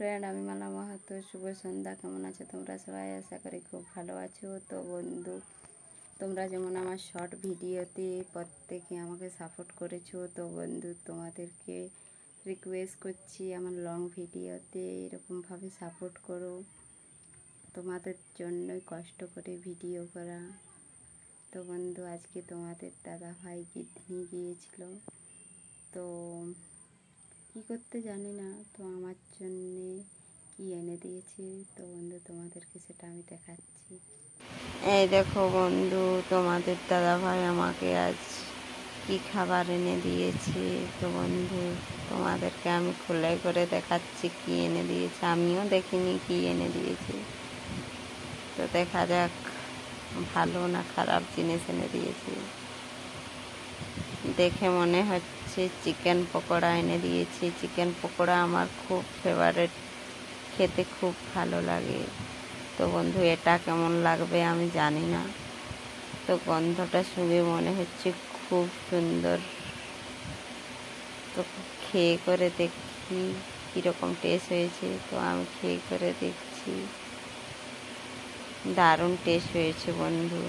Friend, আমি মালা মাহাতো। শুভ সন্ধ্যা। কেমন আছো তোমরা সবাই? আশা করি খুব ভালো আছো। তো বন্ধু, তোমরা যেমন আমার শর্ট ভিডিওতে প্রত্যেকে আমাকে সাপোর্ট করেছো, তো বন্ধু তোমাদেরকে রিকোয়েস্ট করছি আমার লং ভিডিওতে এরকমভাবে সাপোর্ট করো। তোমাদের জন্যই কষ্ট করে ভিডিও করা। তো বন্ধু, আজকে তোমাদের দাদা ভাই গিয়ে গিয়েছিল, তো কী করতে জানি না, তো আমার জন্যে কি এনে দিয়েছি। তো বন্ধু তোমাদেরকে সেটা আমি দেখাচ্ছি। এই দেখো বন্ধু, তোমাদের দাদা ভাই আমাকে আজ কি খাবার এনে দিয়েছে। তো বন্ধু তোমাদেরকে আমি খুলে করে দেখাচ্ছি কি এনে দিয়েছে। আমিও দেখিনি কি এনে দিয়েছে, তো দেখা যাক ভালো না খারাপ জিনিস এনে দিয়েছে। দেখে মনে হচ্ছে চিকেন পকোড়া এনে দিয়েছি। চিকেন পকোড়া আমার খুব ফেভারিট, খেতে খুব ভালো লাগে। তো বন্ধু এটা কেমন লাগবে আমি জানি না, তো গন্ধটা শুনে মনে হচ্ছে খুব সুন্দর। তো খেয়ে করে দেখি কীরকম টেস্ট হয়েছে। তো আমি খেয়ে করে দেখছি, দারুণ টেস্ট হয়েছে বন্ধু।